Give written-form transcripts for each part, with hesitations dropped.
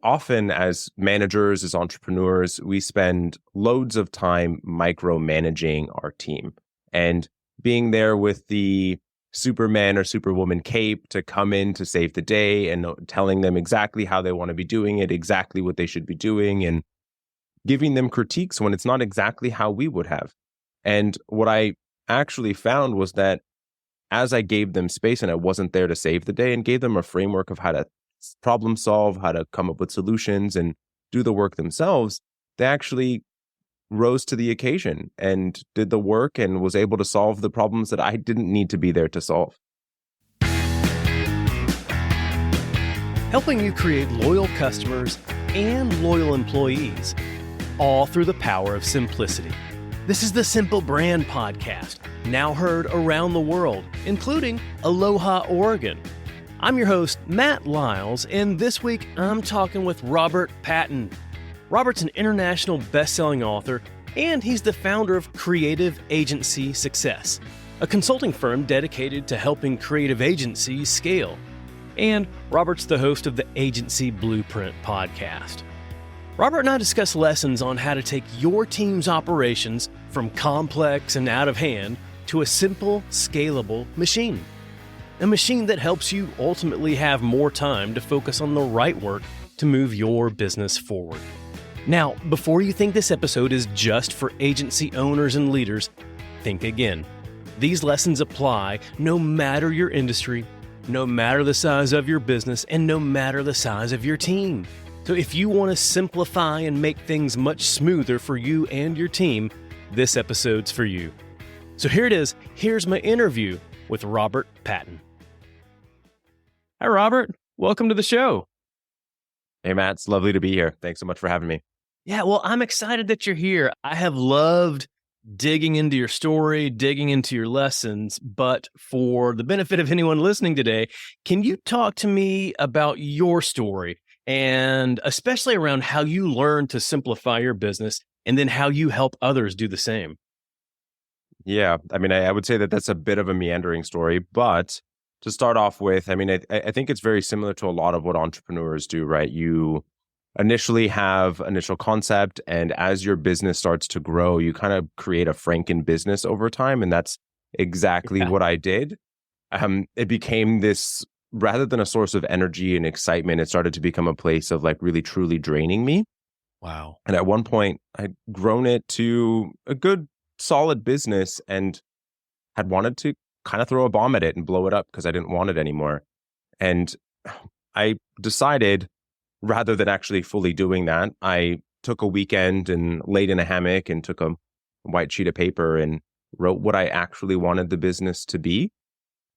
often as managers, as entrepreneurs, we spend loads of time micromanaging our team and being there with the Superman or Superwoman cape to come in to save the day and telling them exactly how they want to be doing it, exactly what they should be doing, and giving them critiques when it's not exactly how we would have. And what I actually found was that as I gave them space and I wasn't there to save the day and gave them a framework of how to problem solve, how to come up with solutions and do the work themselves, they actually rose to the occasion and did the work and was able to solve the problems that I didn't need to be there to solve. Helping you create loyal customers and loyal employees, all through the power of simplicity. This is the Simple Brand Podcast, now heard around the world, including Aloha, Oregon. I'm your host, Matt Lyles, and this week I'm talking with Robert Patin. Robert's an international best-selling author, and he's the founder of Creative Agency Success, a consulting firm dedicated to helping creative agencies scale. And Robert's the host of the Agency Blueprint podcast. Robert and I discuss lessons on how to take your team's operations from complex and out of hand to a simple, scalable machine. A machine that helps you ultimately have more time to focus on the right work to move your business forward. Now, before you think this episode is just for agency owners and leaders, think again. These lessons apply no matter your industry, no matter the size of your business, and no matter the size of your team. So if you want to simplify and make things much smoother for you and your team, this episode's for you. So here it is. Here's my interview with Robert Patin. Hi, Robert. Welcome to the show. Hey, Matt. It's lovely to be here. Thanks so much for having me. Yeah, well, I'm excited that you're here. I have loved digging into your story, digging into your lessons, but for the benefit of anyone listening today, can you talk to me about your story and especially around how you learned to simplify your business and then how you help others do the same? Yeah, I mean, I would say that that's a bit of a meandering story, but to start off with, I mean, I think it's very similar to a lot of what entrepreneurs do, right? You initially have initial concept, and as your business starts to grow, you kind of create a Franken business over time, and that's exactly what I did. It became this, rather than a source of energy and excitement, it started to become a place of like really truly draining me. Wow. And at one point, I'd grown it to a good, solid business and had wanted to kind of throw a bomb at it and blow it up because I didn't want it anymore. And I decided, rather than actually fully doing that, I took a weekend and laid in a hammock and took a white sheet of paper and wrote what I actually wanted the business to be,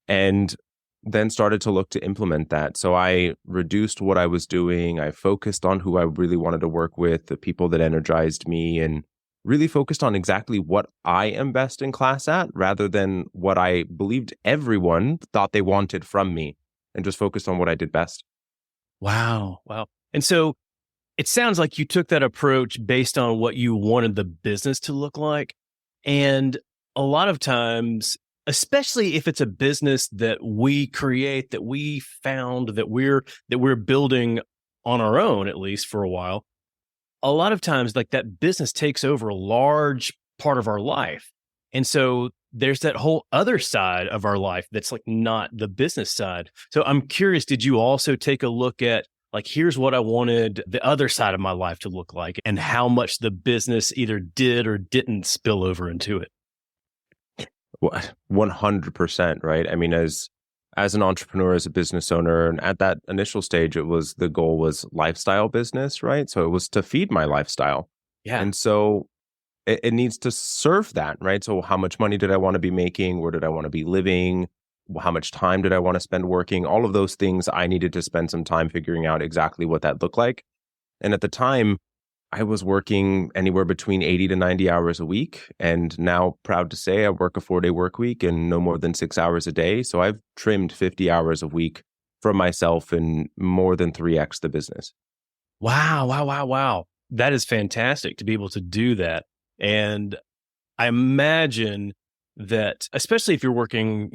and then started to look to implement that. So I reduced what I was doing. I focused on who I really wanted to work with, the people that energized me, and really focused on exactly what I am best in class at, rather than what I believed everyone thought they wanted from me, and just focused on what I did best. Wow. And so it sounds like you took that approach based on what you wanted the business to look like. And a lot of times, especially if it's a business that we create, that we found, that we're building on our own, at least for a while, a lot of times like that business takes over a large part of our life. And so there's that whole other side of our life that's like not the business side. So I'm curious, did you also take a look at like, here's what I wanted the other side of my life to look like and how much the business either did or didn't spill over into it? 100%, right? I mean, as an entrepreneur, as a business owner, and at that initial stage, the goal was lifestyle business, right? So it was to feed my lifestyle. Yeah. And so it needs to serve that, right? So how much money did I want to be making? Where did I want to be living? How much time did I want to spend working? All of those things, I needed to spend some time figuring out exactly what that looked like. And at the time, I was working anywhere between 80 to 90 hours a week. And now, proud to say, I work a 4-day work week and no more than 6 hours a day. So I've trimmed 50 hours a week from myself and more than 3x the business. Wow. That is fantastic to be able to do that. And I imagine that, especially if you're working,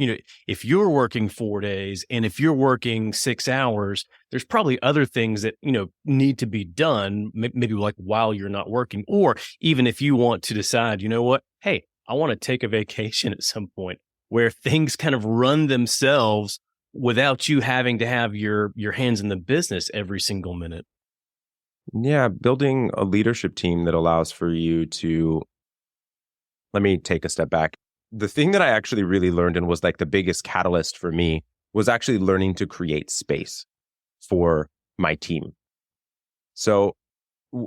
if you're working 4 days and if you're working 6 hours, there's probably other things that, need to be done, maybe like while you're not working, or even if you want to decide, you know what, hey, I want to take a vacation at some point where things kind of run themselves without you having to have your hands in the business every single minute. Yeah, building a leadership team that allows for you to, let me take a step back. The thing that I actually really learned and was like the biggest catalyst for me was actually learning to create space for my team. So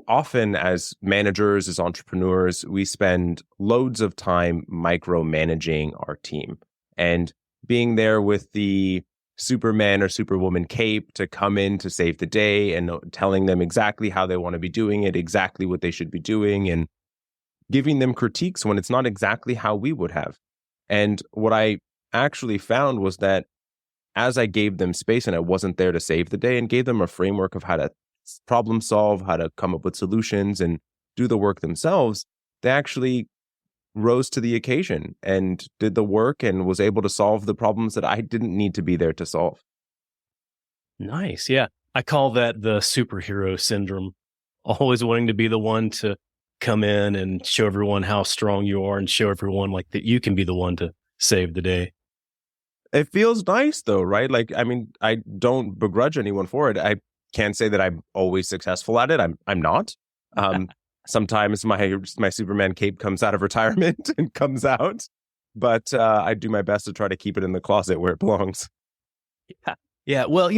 often as managers, as entrepreneurs, we spend loads of time micromanaging our team and being there with the Superman or Superwoman cape to come in to save the day and telling them exactly how they want to be doing it, exactly what they should be doing, and giving them critiques when it's not exactly how we would have. And what I actually found was that as I gave them space and I wasn't there to save the day and gave them a framework of how to problem solve, how to come up with solutions and do the work themselves, they actually rose to the occasion and did the work and was able to solve the problems that I didn't need to be there to solve. Nice. Yeah. I call that the superhero syndrome. Always wanting to be the one to come in and show everyone how strong you are and show everyone like that you can be the one to save the day. It feels nice though, right? Like, I mean, I don't begrudge anyone for it. I can't say that I'm always successful at it. I'm not. Sometimes my Superman cape comes out of retirement and comes out, but I do my best to try to keep it in the closet where it belongs. Yeah. Yeah. Well,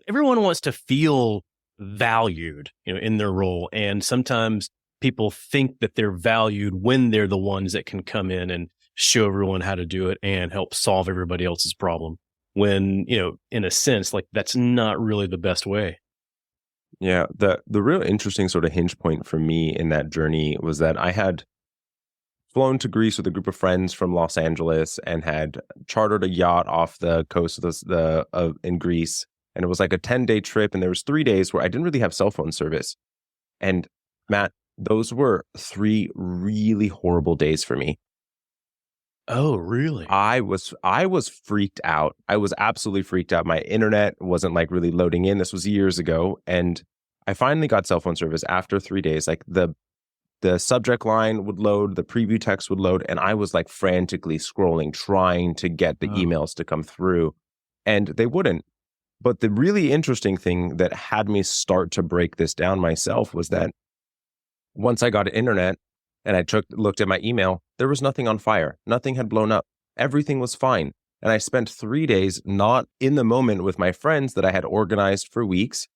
everyone wants to feel valued, in their role. And sometimes people think that they're valued when they're the ones that can come in and show everyone how to do it and help solve everybody else's problem. When, in a sense, like that's not really the best way. Yeah, the real interesting sort of hinge point for me in that journey was that I had flown to Greece with a group of friends from Los Angeles and had chartered a yacht off the coast of in Greece, and it was like a 10-day trip, and there was 3 days where I didn't really have cell phone service. And Matt, those were 3 really horrible days for me. Oh, really? I was freaked out. I was absolutely freaked out. My internet wasn't like really loading in. This was years ago. And I finally got cell phone service after 3 days. Like the subject line would load, the preview text would load, and I was like frantically scrolling, trying to get the emails to come through. And they wouldn't. But the really interesting thing that had me start to break this down myself was that once I got internet, and I looked at my email, there was nothing on fire. Nothing had blown up. Everything was fine. And I spent 3 days not in the moment with my friends that I had organized for weeks.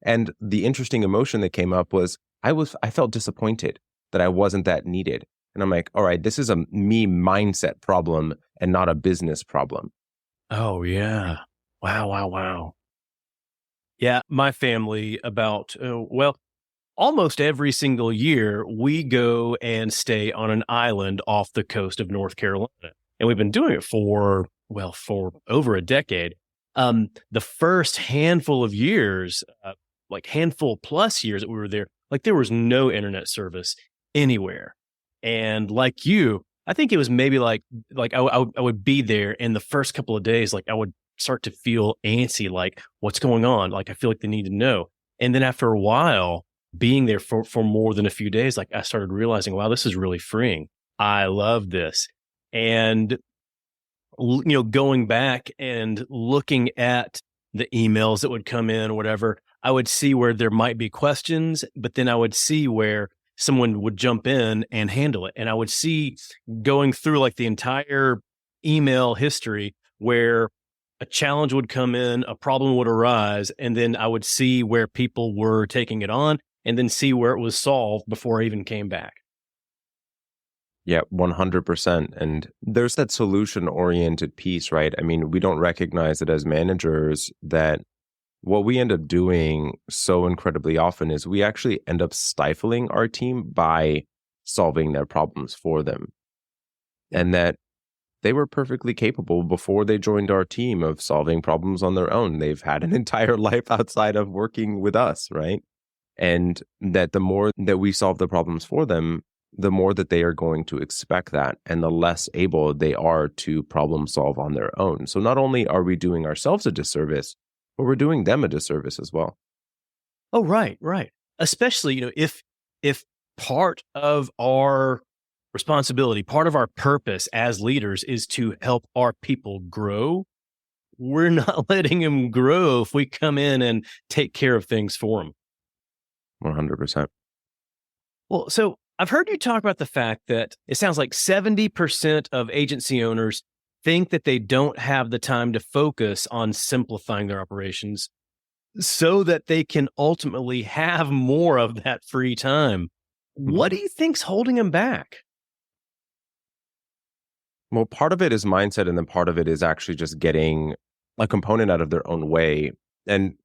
And the interesting emotion that came up was I felt disappointed that I wasn't that needed. And I'm like, all right, this is a me mindset problem and not a business problem. Oh, yeah. Wow. Yeah, my family almost every single year, we go and stay on an island off the coast of North Carolina. And we've been doing it for over a decade. The first handful of years, handful plus years that we were there, like there was no internet service anywhere. And like you, I think it was maybe like I would be there, and the first couple of days, like I would start to feel antsy, like what's going on? Like I feel like they need to know. And then after a while, being there for more than a few days, like I started realizing, wow, this is really freeing. I love this. And, going back and looking at the emails that would come in or whatever, I would see where there might be questions, but then I would see where someone would jump in and handle it. And I would see going through like the entire email history where a challenge would come in, a problem would arise, and then I would see where people were taking it on and then see where it was solved before I even came back. Yeah, 100%. And there's that solution-oriented piece, right? I mean, we don't recognize it as managers that what we end up doing so incredibly often is we actually end up stifling our team by solving their problems for them. And that they were perfectly capable before they joined our team of solving problems on their own. They've had an entire life outside of working with us, right? And that the more that we solve the problems for them, the more that they are going to expect that and the less able they are to problem solve on their own. So not only are we doing ourselves a disservice, but we're doing them a disservice as well. Oh, right, right. Especially, if part of our responsibility, part of our purpose as leaders is to help our people grow, we're not letting them grow if we come in and take care of things for them. 100%. Well, so I've heard you talk about the fact that it sounds like 70% of agency owners think that they don't have the time to focus on simplifying their operations so that they can ultimately have more of that free time. What do you think's holding them back? Well, part of it is mindset, and then part of it is actually just getting a component out of their own way. And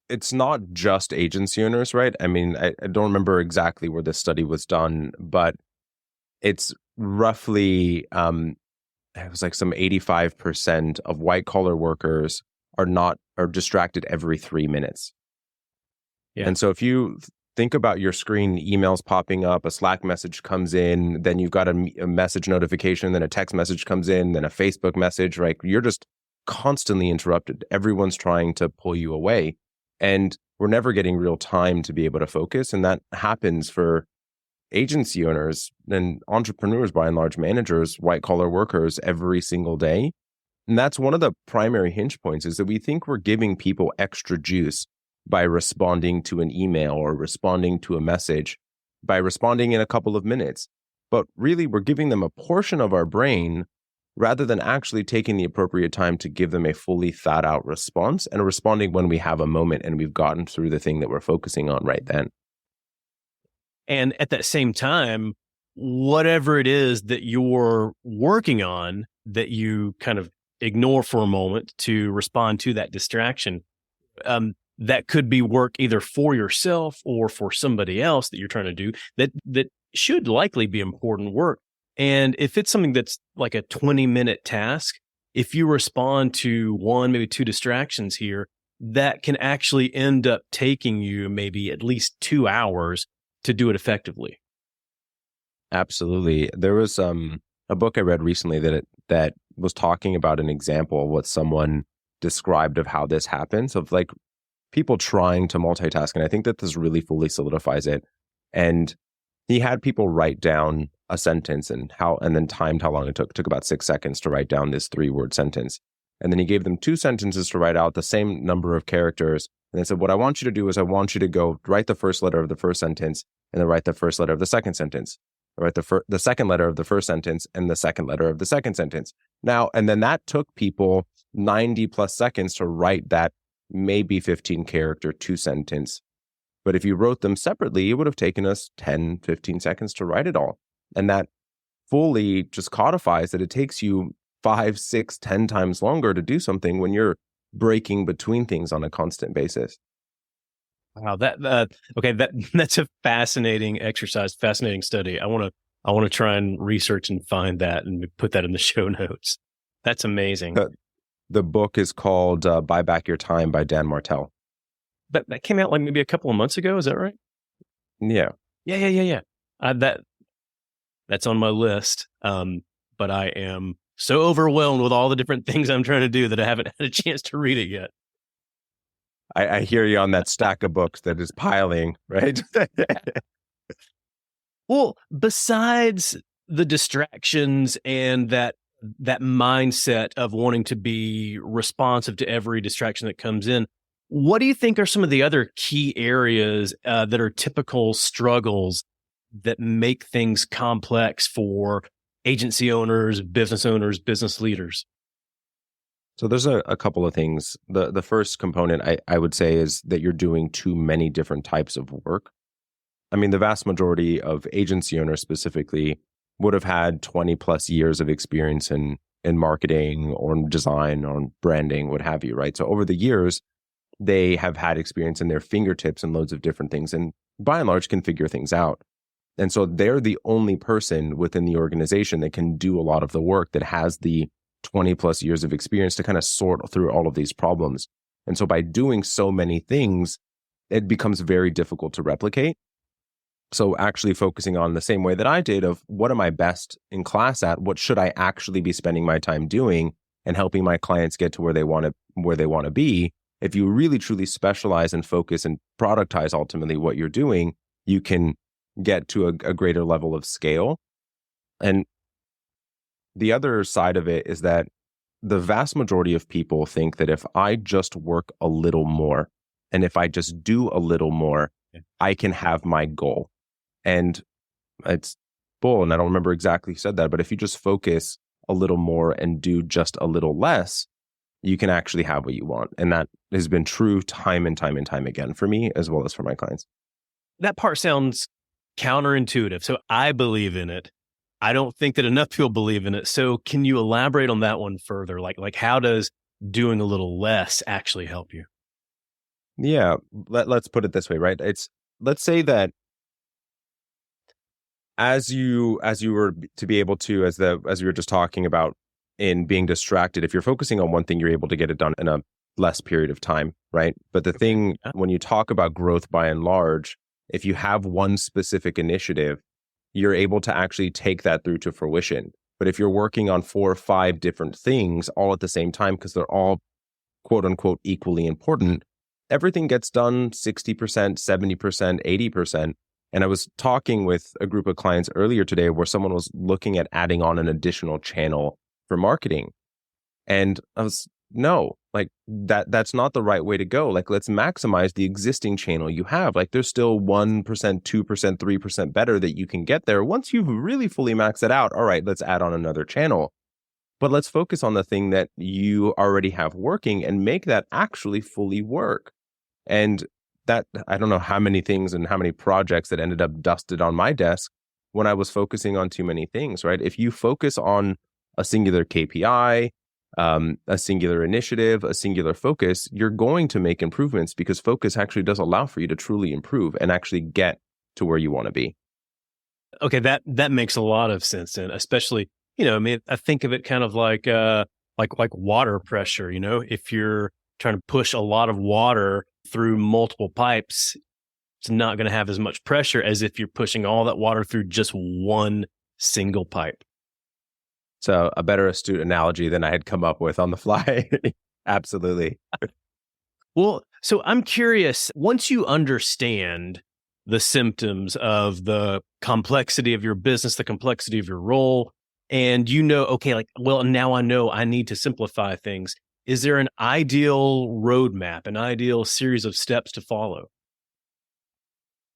it's not just agency owners, right? I mean, I don't remember exactly where this study was done, but it's roughly, it was like some 85% of white collar workers are distracted every 3 minutes. Yeah. And so if you think about your screen, emails popping up, a Slack message comes in, then you've got a message notification, then a text message comes in, then a Facebook message, right? You're just constantly interrupted. Everyone's trying to pull you away. And we're never getting real time to be able to focus. And that happens for agency owners and entrepreneurs, by and large, managers, white collar workers every single day. And that's one of the primary hinge points, is that we think we're giving people extra juice by responding to an email or responding to a message, by responding in a couple of minutes. But really, we're giving them a portion of our brain rather than actually taking the appropriate time to give them a fully thought out response and responding when we have a moment and we've gotten through the thing that we're focusing on right then. And at that same time, whatever it is that you're working on that you kind of ignore for a moment to respond to that distraction, that could be work either for yourself or for somebody else that you're trying to do that should likely be important work. And if it's something that's like a 20-minute task, if you respond to one, maybe two distractions here, that can actually end up taking you maybe at least 2 hours to do it effectively. Absolutely. There was a book I read recently that was talking about an example of what someone described of how this happens, of like people trying to multitask. And I think that this really fully solidifies it. And he had people write down a sentence and then timed how long it took. It took about 6 seconds to write down this 3-word sentence. And then he gave them 2 sentences to write out the same number of characters. And they said, what I want you to do is I want you to go write the first letter of the first sentence and then write the first letter of the second sentence. Write the second letter of the first sentence and the second letter of the second sentence. Now, and then that took people 90 plus seconds to write that maybe 15 character 2 sentence. But if you wrote them separately, it would have taken us 10, 15 seconds to write it all. And that fully just codifies that it takes you 5, 6, 10 times longer to do something when you're breaking between things on a constant basis. Wow, that's a fascinating exercise, fascinating study. I want to try and research and find that and put that in the show notes. That's amazing. The book is called Buy Back Your Time by Dan Martell. That came out like maybe a couple of months ago. Is that right? Yeah. Yeah. That's on my list. But I am so overwhelmed with all the different things I'm trying to do that I haven't had a chance to read it yet. I hear you on that stack of books that is piling, right? Well, besides the distractions and that mindset of wanting to be responsive to every distraction that comes in, what do you think are some of the other key areas that are typical struggles that make things complex for agency owners, business leaders? So there's a couple of things. The first component I would say is that you're doing too many different types of work. I mean, the vast majority of agency owners specifically would have had 20 plus years of experience in marketing or in design or in branding, what have you, right? So over the years, they have had experience in their fingertips and loads of different things, and by and large can figure things out. And so they're the only person within the organization that can do a lot of the work, that has the 20 plus years of experience to kind of sort through all of these problems. And so by doing so many things, it becomes very difficult to replicate. So actually focusing on the same way that I did of what am I best in class at? What should I actually be spending my time doing and helping my clients get to where they want to be? If you really truly specialize and focus and productize ultimately what you're doing, you can get to a greater level of scale. And the other side of it is that the vast majority of people think that if I just work a little more and if I just do a little more, I can have my goal. And it's bull. And I don't remember exactly who said that, but if you just focus a little more and do just a little less, you can actually have what you want. And that has been true time and time and time again for me, as well as for my clients. That part sounds counterintuitive. So I believe in it. I don't think that enough people believe in it. So can you elaborate on that one further? Like how does doing a little less actually help you? Yeah. Let's put it this way, right? Let's say that as you were to be able to, as we were just talking about in being distracted, if you're focusing on one thing, you're able to get it done in a less period of time, right? But the thing, when you talk about growth by and large, if you have one specific initiative, you're able to actually take that through to fruition. But if you're working on 4 or 5 different things all at the same time, because they're all quote unquote equally important, everything gets done 60%, 70%, 80%. And I was talking with a group of clients earlier today where someone was looking at adding on an additional channel for marketing. And I was, no, like that's not the right way to go. Like, let's maximize the existing channel you have. Like, there's still 1%, 2%, 3% better that you can get there. Once you've really fully maxed it out, all right, let's add on another channel. But let's focus on the thing that you already have working and make that actually fully work. And that, I don't know how many things and how many projects that ended up dusted on my desk when I was focusing on too many things, right? If you focus on a singular KPI, a singular initiative, a singular focus, you're going to make improvements because focus actually does allow for you to truly improve and actually get to where you want to be. Okay, that makes a lot of sense, and especially, I mean, I think of it kind of like water pressure. If you're trying to push a lot of water through multiple pipes, it's not going to have as much pressure as if you're pushing all that water through just one single pipe. So a better astute analogy than I had come up with on the fly. Absolutely. Well, so I'm curious, once you understand the symptoms of the complexity of your business, the complexity of your role, and okay, now I know I need to simplify things. Is there an ideal roadmap, an ideal series of steps to follow?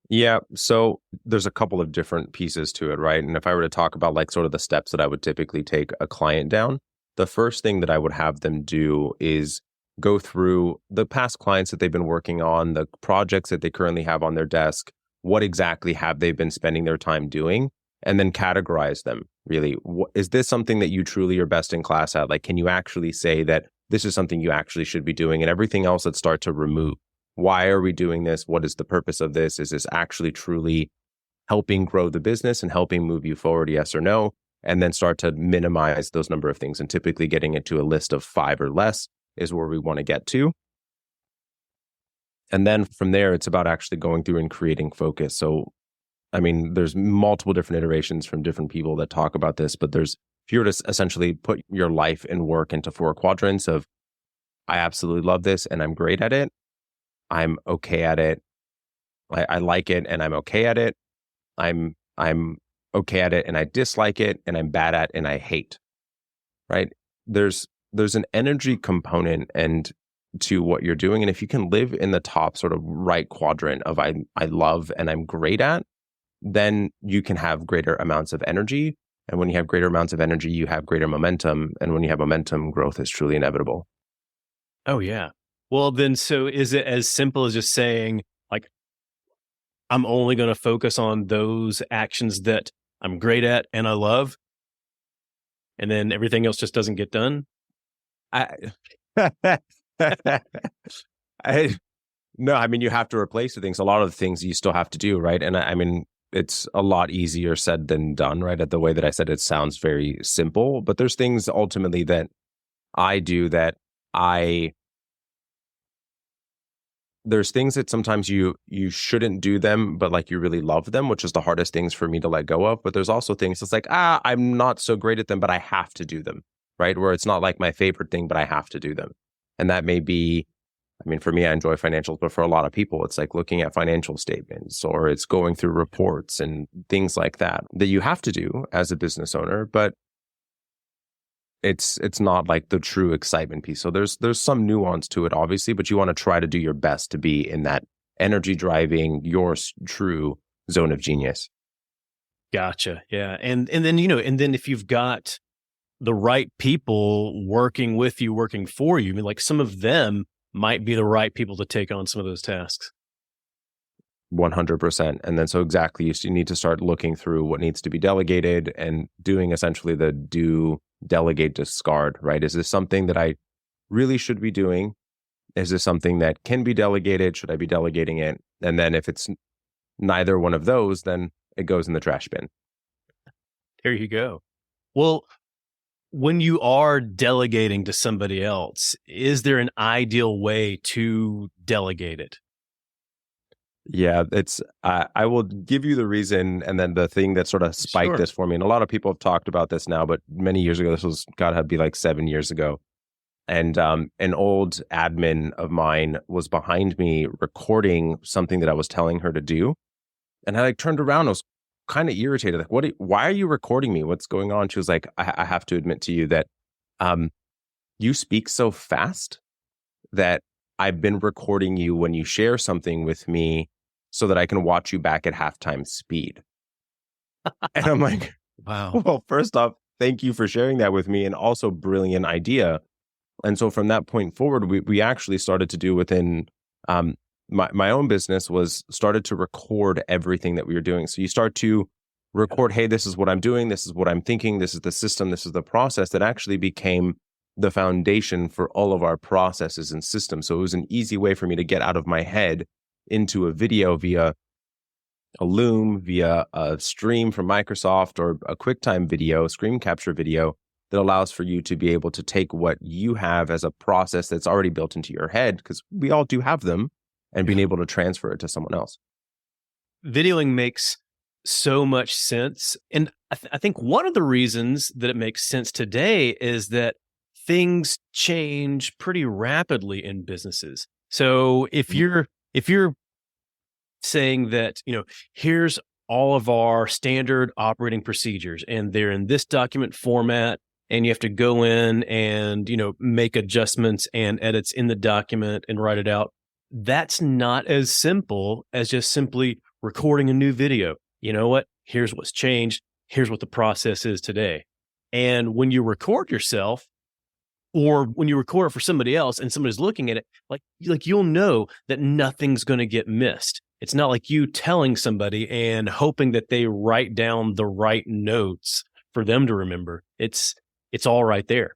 Yeah. So there's a couple of different pieces to it, right? And if I were to talk about like sort of the steps that I would typically take a client down, the first thing that I would have them do is go through the past clients that they've been working on, the projects that they currently have on their desk, what exactly have they been spending their time doing, and then categorize them. Really, is this something that you truly are best in class at? Like, can you actually say that this is something you actually should be doing, and everything else that start to remove? Why are we doing this? What is the purpose of this? Is this actually truly helping grow the business and helping move you forward? Yes or no? And then start to minimize those number of things. And typically getting it to a list of 5 or less is where we want to get to. And then from there, it's about actually going through and creating focus. So, I mean, there's multiple different iterations from different people that talk about this, but if you were to essentially put your life and work into 4 quadrants of, I absolutely love this and I'm great at it. I'm okay at it. I like it and I'm okay at it. I'm okay at it and I dislike it, and I'm bad at and I hate. Right? There's an energy component and to what you're doing. And if you can live in the top sort of right quadrant of I love and I'm great at, then you can have greater amounts of energy. And when you have greater amounts of energy, you have greater momentum. And when you have momentum, growth is truly inevitable. Oh, yeah. Well, then, so is it as simple as just saying, like, I'm only going to focus on those actions that I'm great at and I love, and then everything else just doesn't get done? No, I mean, you have to replace the things. A lot of the things you still have to do, right? And I mean, it's a lot easier said than done, right? At the way that I said it sounds very simple, but there's things ultimately that I do that I there's things that sometimes you shouldn't do them, but like you really love them, which is the hardest things for me to let go of. But there's also things that's like, I'm not so great at them, but I have to do them, right? Where it's not like my favorite thing, but I have to do them. And that may be, I mean, for me, I enjoy financials, but for a lot of people, it's like looking at financial statements or it's going through reports and things like that you have to do as a business owner, but it's not like the true excitement piece. So there's some nuance to it, obviously, but you want to try to do your best to be in that energy driving your true zone of genius. Gotcha. Yeah. And then, and then if you've got the right people working with you, working for you, I mean, like some of them might be the right people to take on some of those tasks. 100%. And then so exactly, you need to start looking through what needs to be delegated and doing essentially the do, delegate, discard, right? Is this something that I really should be doing? Is this something that can be delegated? Should I be delegating it? And then if it's neither one of those, then it goes in the trash bin. There you go. Well, when you are delegating to somebody else, is there an ideal way to delegate it? Yeah, it's I will give you the reason, and then the thing that sort of spiked this for me. And a lot of people have talked about this now, but many years ago, this was gotta be like 7 years ago. And an old admin of mine was behind me recording something that I was telling her to do, and I like turned around. I was kind of irritated, like, why are you recording me? What's going on? She was like, I have to admit to you that you speak so fast that I've been recording you when you share something with me so that I can watch you back at halftime speed. And I'm like, wow. Well, first off, thank you for sharing that with me, and also brilliant idea. And so from that point forward, we actually started to do within my own business was started to record everything that we were doing. So you start to record, hey, this is what I'm doing, this is what I'm thinking, this is the system, this is the process that actually became the foundation for all of our processes and systems. So it was an easy way for me to get out of my head into a video via a Loom, via a stream from Microsoft, or a QuickTime video, screen capture video that allows for you to be able to take what you have as a process that's already built into your head, because we all do have them, and being able to transfer it to someone else. Videoing makes so much sense. And I think one of the reasons that it makes sense today is that things change pretty rapidly in businesses. So if you're saying that, here's all of our standard operating procedures and they're in this document format, and you have to go in and, make adjustments and edits in the document and write it out. That's not as simple as just simply recording a new video. You know what? Here's what's changed. Here's what the process is today. And when you record yourself, or when you record it for somebody else and somebody's looking at it, like you'll know that nothing's going to get missed. It's not like you telling somebody and hoping that they write down the right notes for them to remember. It's all right there.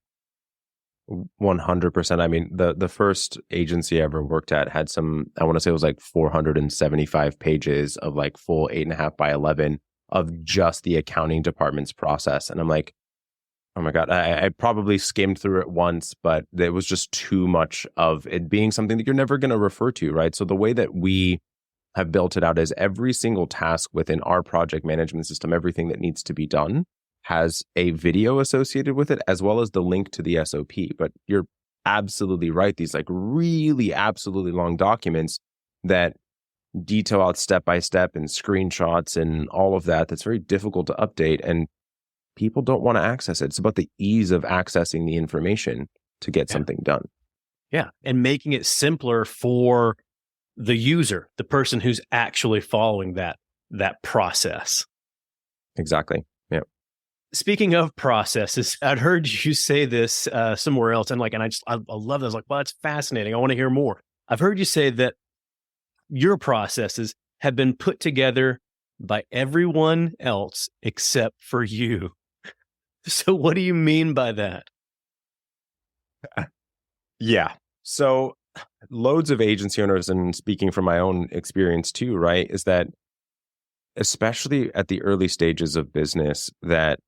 100%. I mean, the first agency I ever worked at had some, I want to say it was like 475 pages of like full 8.5 by 11 of just the accounting department's process. And I'm like, oh my God, I probably skimmed through it once, but it was just too much of it being something that you're never going to refer to, right? So the way that we have built it out is every single task within our project management system, everything that needs to be done has a video associated with it, as well as the link to the SOP. But you're absolutely right. These like really absolutely long documents that detail out step by step and screenshots and all of that, that's very difficult to update. And people don't want to access it. It's about the ease of accessing the information to get something done. Yeah. And making it simpler for the user, the person who's actually following that process. Exactly. Yeah. Speaking of processes, I'd heard you say this somewhere else, and I love this. I was like, well, that's fascinating. I want to hear more. I've heard you say that your processes have been put together by everyone else except for you. So what do you mean by that? Yeah. So loads of agency owners, and speaking from my own experience too, right, is that especially at the early stages of business, that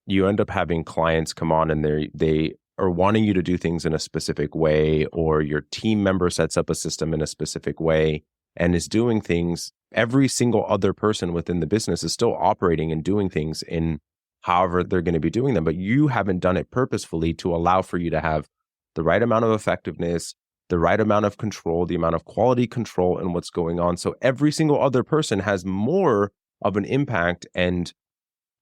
you end up having clients come on and they or wanting you to do things in a specific way, or your team member sets up a system in a specific way and is doing things, every single other person within the business is still operating and doing things in however they're going to be doing them. But you haven't done it purposefully to allow for you to have the right amount of effectiveness, the right amount of control, the amount of quality control in what's going on. So every single other person has more of an impact and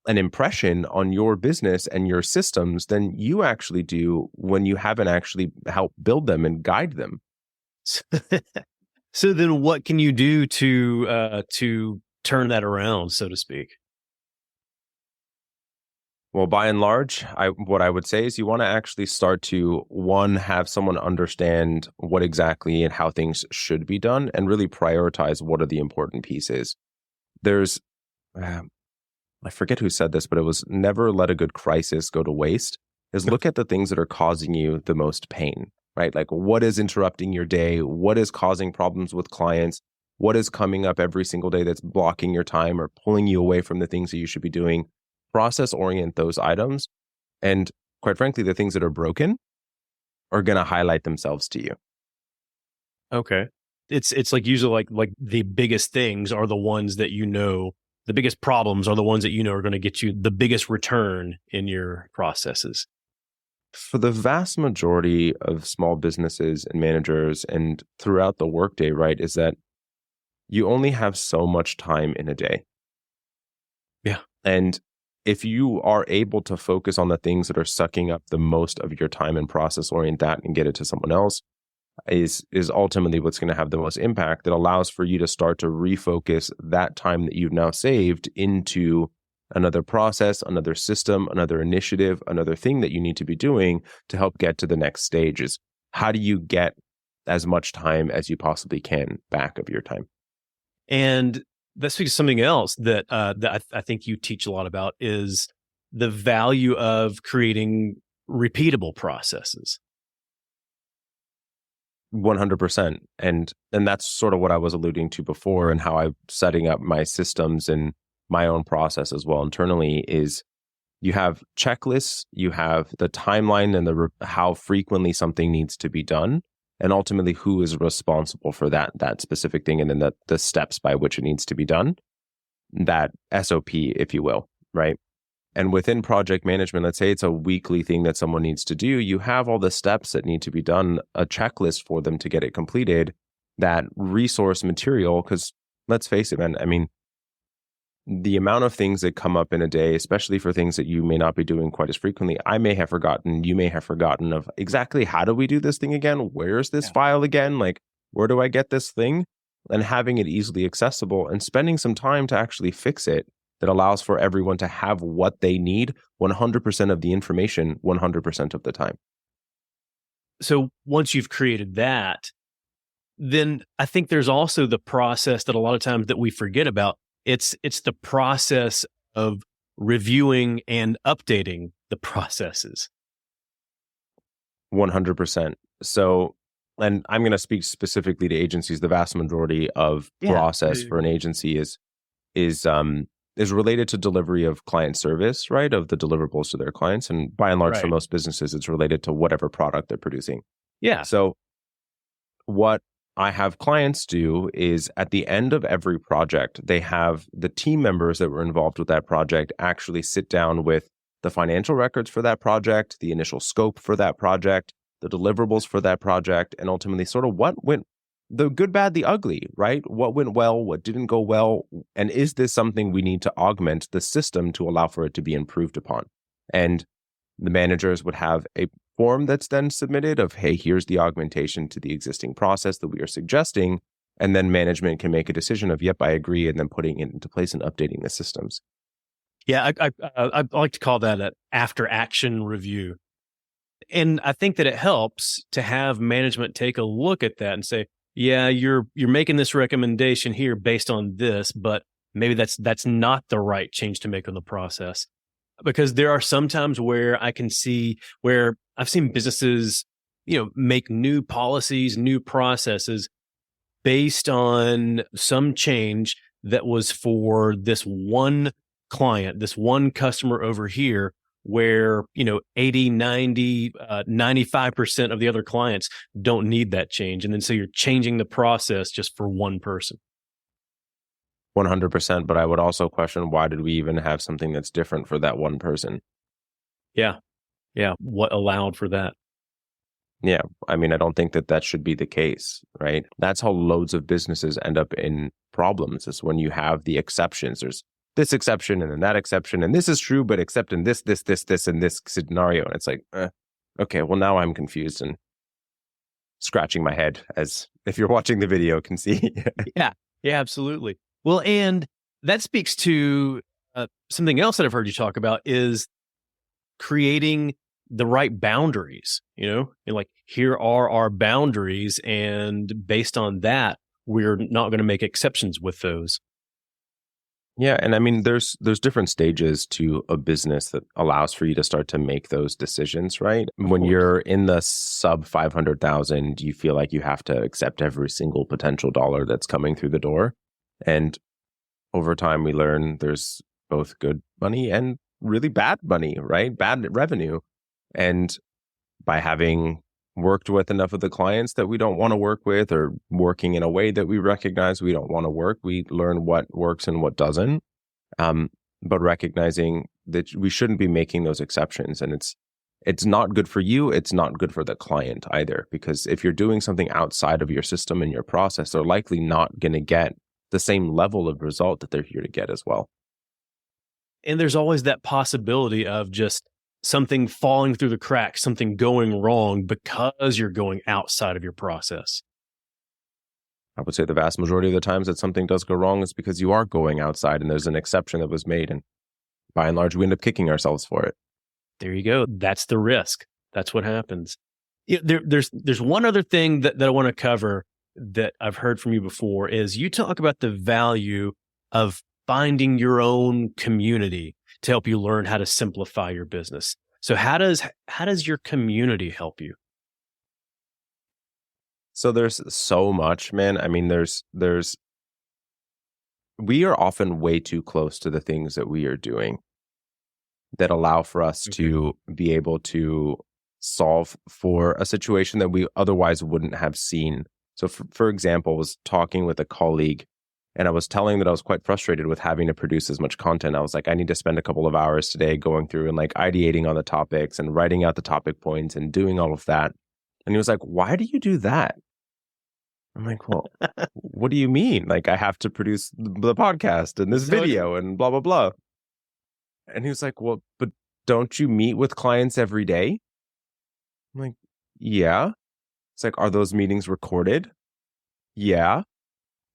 an impression on your business and your systems than you actually do when you haven't actually helped build them and guide them. So then what can you do to turn that around, so to speak? Well, by and large, what I would say is you want to actually start to, one, have someone understand what exactly and how things should be done and really prioritize what are the important pieces. There's, I forget who said this, but it was never let a good crisis go to waste, is look at the things that are causing you the most pain, right? Like what is interrupting your day? What is causing problems with clients? What is coming up every single day that's blocking your time or pulling you away from the things that you should be doing? Process orient those items. And quite frankly, the things that are broken are going to highlight themselves to you. Okay. It's like usually like the biggest things are the ones that the biggest problems are the ones that are going to get you the biggest return in your processes. For the vast majority of small businesses and managers and throughout the workday, right, is that you only have so much time in a day. Yeah. And if you are able to focus on the things that are sucking up the most of your time and process orient that and get it to someone else is ultimately what's going to have the most impact. That allows for you to start to refocus that time that you've now saved into another process, another system, another initiative, another thing that you need to be doing to help get to the next stage. Is how do you get as much time as you possibly can back of your time? And that speaks to something else that I think you teach a lot about is the value of creating repeatable processes. 100%. And that's sort of what I was alluding to before, and how I'm setting up my systems and my own process as well internally is you have checklists, you have the timeline and how frequently something needs to be done, and ultimately who is responsible for that specific thing, and then the steps by which it needs to be done, that SOP, if you will, right? And within project management, let's say it's a weekly thing that someone needs to do, you have all the steps that need to be done, a checklist for them to get it completed, that resource material, because let's face it, man, I mean, the amount of things that come up in a day, especially for things that you may not be doing quite as frequently, I may have forgotten, you may have forgotten of exactly how do we do this thing again? Where's this file again? Like, where do I get this thing? And having it easily accessible and spending some time to actually fix it that allows for everyone to have what they need 100% of the information 100% of the time. So once you've created that, then I think there's also the process that a lot of times that we forget about. It's the process of reviewing and updating the processes. 100%. So, and I'm going to speak specifically to agencies. The vast majority of process for an agency is related to delivery of client service, right? Of the deliverables to their clients. And by and large, for most businesses, it's related to whatever product they're producing. Yeah. So what I have clients do is at the end of every project, they have the team members that were involved with that project actually sit down with the financial records for that project, the initial scope for that project, the deliverables for that project, and ultimately sort of what went, the good, bad, the ugly, right? What went well, what didn't go well, and is this something we need to augment the system to allow for it to be improved upon? And the managers would have a form that's then submitted of, hey, here's the augmentation to the existing process that we are suggesting. And then management can make a decision of, yep, I agree, and then putting it into place and updating the systems. Yeah, I like to call that an after action review. And I think that it helps to have management take a look at that and say, yeah, you're making this recommendation here based on this, but maybe that's not the right change to make on the process. Because there are some times where I can see where I've seen businesses, make new policies, new processes based on some change that was for this one client, this one customer over here, where, 80, 90, 95% of the other clients don't need that change. And then so you're changing the process just for one person. 100%. But I would also question, why did we even have something that's different for that one person? Yeah. Yeah. What allowed for that? Yeah. I mean, I don't think that should be the case, right? That's how loads of businesses end up in problems, is when you have the exceptions. There's this exception and then that exception, and this is true, but except in this, and this scenario. And it's like, okay, well, now I'm confused and scratching my head, as if you're watching the video can see. Yeah. Yeah, absolutely. Well, and that speaks to something else that I've heard you talk about, is creating the right boundaries, and like, here are our boundaries, and based on that, we're not going to make exceptions with those. Yeah, and I mean, there's different stages to a business that allows for you to start to make those decisions, right? Of When course. you're in the sub 500,000, you feel like you have to accept every single potential dollar that's coming through the door. And over time, we learn there's both good money and really bad money, right? Bad revenue. And by having worked with enough of the clients that we don't want to work with, or working in a way that we recognize we don't want to work, we learn what works and what doesn't. But recognizing that we shouldn't be making those exceptions, and it's not good for you. It's not good for the client either, because if you're doing something outside of your system and your process, they're likely not going to get the same level of result that they're here to get as well. And there's always that possibility of just something falling through the cracks, something going wrong because you're going outside of your process. I would say the vast majority of the times that something does go wrong is because you are going outside and there's an exception that was made. And by and large, we end up kicking ourselves for it. There you go. That's the risk. That's what happens. There's one other thing that I want to cover that I've heard from you before, is you talk about the value of finding your own community to help you learn how to simplify your business. So how does your community help you? So there's so much, man. I mean, we are often way too close to the things that we are doing that allow for us to be able to solve for a situation that we otherwise wouldn't have seen. So for example, I was talking with a colleague, and I was telling that I was quite frustrated with having to produce as much content. I was like, I need to spend a couple of hours today going through and like ideating on the topics and writing out the topic points and doing all of that. And he was like, why do you do that? I'm like, well, what do you mean? Like, I have to produce the podcast and this video and blah, blah, blah. And he was like, well, but don't you meet with clients every day? I'm like, yeah. It's like, are those meetings recorded? Yeah.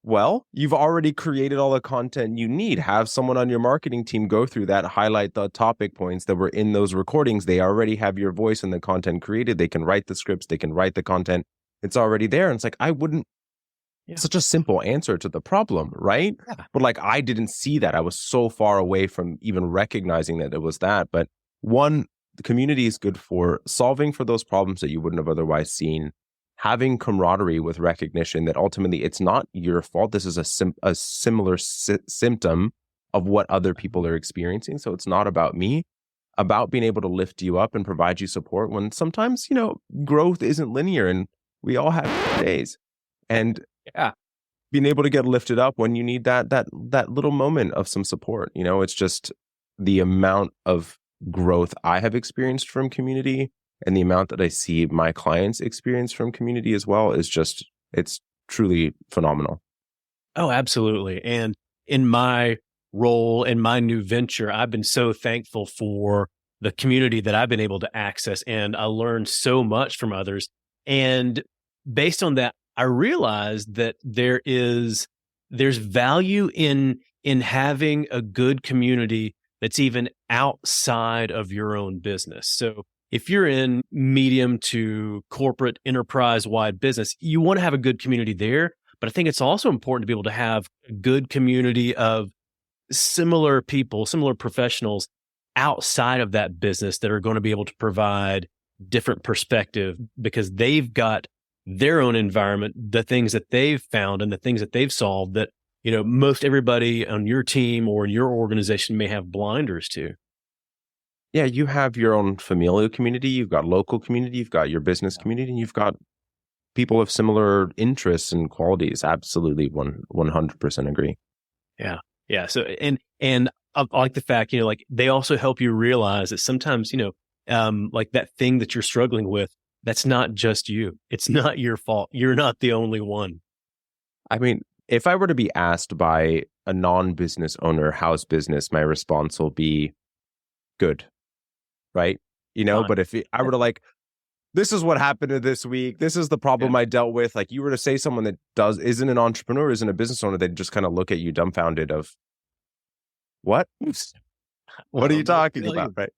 Well, you've already created all the content you need. Have someone on your marketing team go through that, highlight the topic points that were in those recordings. They already have your voice and the content created. They can write the scripts. They can write the content. It's already there. And it's like, I wouldn't, such a simple answer to the problem, right? Yeah. But like, I didn't see that. I was so far away from even recognizing that it was that. But one, the community is good for solving for those problems that you wouldn't have otherwise seen. Having camaraderie with recognition that ultimately it's not your fault. This is a similar symptom of what other people are experiencing. So it's not about me, about being able to lift you up and provide you support when sometimes, growth isn't linear and we all have days. And being able to get lifted up when you need that little moment of some support. It's just the amount of growth I have experienced from community, and the amount that I see my clients experience from community as well is just, it's truly phenomenal. Oh, absolutely. And in my role, in my new venture, I've been so thankful for the community that I've been able to access, and I learned so much from others. And based on that, I realized that there's value in having a good community that's even outside of your own business. So if you're in medium to corporate enterprise-wide business, you want to have a good community there. But I think it's also important to be able to have a good community of similar people, similar professionals outside of that business that are going to be able to provide different perspective, because they've got their own environment, the things that they've found and the things that they've solved that, most everybody on your team or in your organization may have blinders to. Yeah, you have your own familial community, you've got local community, you've got your business community, and you've got people of similar interests and qualities. Absolutely, 100% agree. Yeah. Yeah. So, and I like the fact, like they also help you realize that sometimes, like that thing that you're struggling with, that's not just you. It's not your fault. You're not the only one. I mean, if I were to be asked by a non-business owner how's business, my response will be good, right? Fine. But if I were to like, this is what happened to this week, this is the Yeah. problem I dealt with. Like you were to say someone that isn't an entrepreneur, isn't a business owner, they'd just kind of look at you dumbfounded of what? I What are you don't know what to talking tell about? you.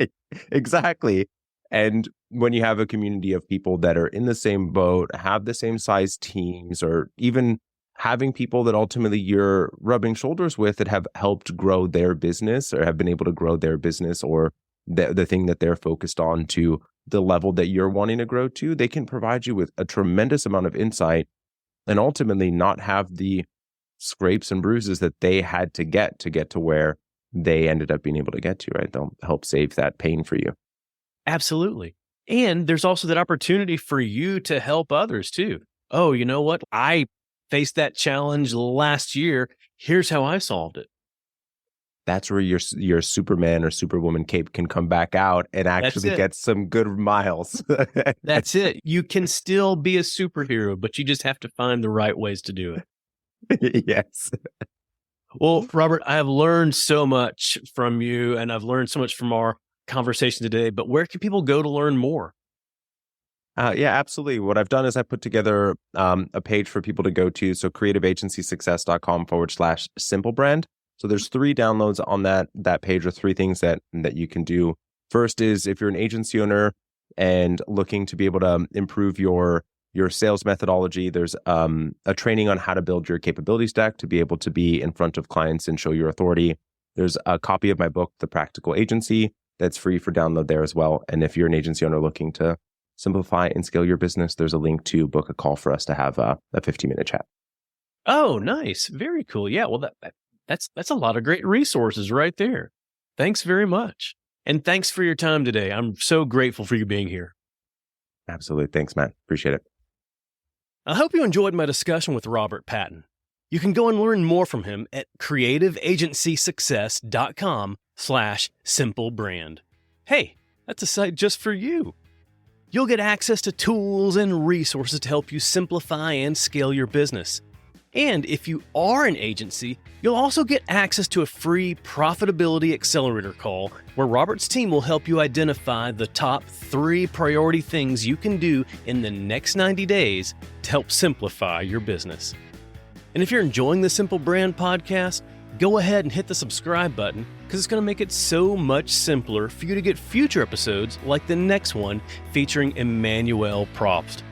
Right. Exactly. And when you have a community of people that are in the same boat, have the same size teams, or even having people that ultimately you're rubbing shoulders with that have helped grow their business or have been able to grow their business or the thing that they're focused on to the level that you're wanting to grow to, they can provide you with a tremendous amount of insight and ultimately not have the scrapes and bruises that they had to get to where they ended up being able to get to, right? They'll help save that pain for you. Absolutely. And there's also that opportunity for you to help others too. Oh, you know what? I faced that challenge last year. Here's how I solved it. That's where your Superman or Superwoman cape can come back out and That's actually it. get some good miles. That's it. You can still be a superhero, but you just have to find the right ways to do it. Yes. Well, Robert, I have learned so much from you and I've learned so much from our conversation today, but where can people go to learn more? Yeah, absolutely. What I've done is I put together a page for people to go to. So creativeagencysuccess.com/simple brand. So there's 3 downloads on that page, or 3 things that you can do. First is if you're an agency owner and looking to be able to improve your sales methodology, there's a training on how to build your capabilities deck to be able to be in front of clients and show your authority. There's a copy of my book, The Practical Agency, that's free for download there as well. And if you're an agency owner looking to simplify and scale your business, there's a link to book a call for us to have a 15-minute chat. Oh, nice. Very cool. Yeah. Well, that's a lot of great resources right there. Thanks very much. And thanks for your time today. I'm so grateful for you being here. Absolutely. Thanks, Matt. Appreciate it. I hope you enjoyed my discussion with Robert Patin. You can go and learn more from him at creativeagencysuccess.com/simplebrand. Hey, that's a site just for you. You'll get access to tools and resources to help you simplify and scale your business. And if you are an agency, you'll also get access to a free Profitability Accelerator call where Robert's team will help you identify the top 3 priority things you can do in the next 90 days to help simplify your business. And if you're enjoying the Simple Brand podcast, go ahead and hit the subscribe button because it's going to make it so much simpler for you to get future episodes like the next one featuring Emmanuel Probst.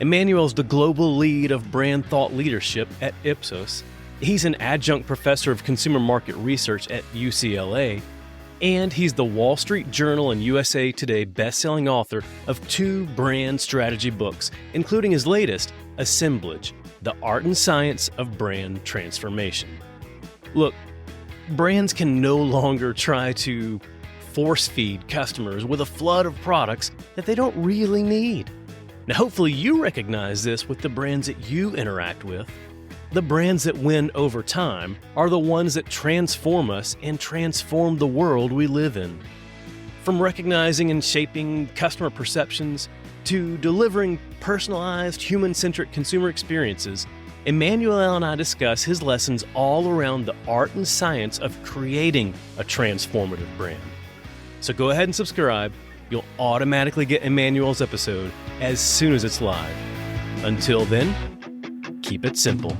Emmanuel is the global lead of brand thought leadership at Ipsos. He's an adjunct professor of consumer market research at UCLA, and he's the Wall Street Journal and USA Today best-selling author of 2 brand strategy books, including his latest, Assemblage, The Art and Science of Brand Transformation. Look, brands can no longer try to force-feed customers with a flood of products that they don't really need. Now, hopefully you recognize this with the brands that you interact with. The brands that win over time are the ones that transform us and transform the world we live in. From recognizing and shaping customer perceptions to delivering personalized, human-centric consumer experiences, Emmanuel and I discuss his lessons all around the art and science of creating a transformative brand. So go ahead and subscribe. You'll automatically get Emmanuel's episode as soon as it's live. Until then, keep it simple.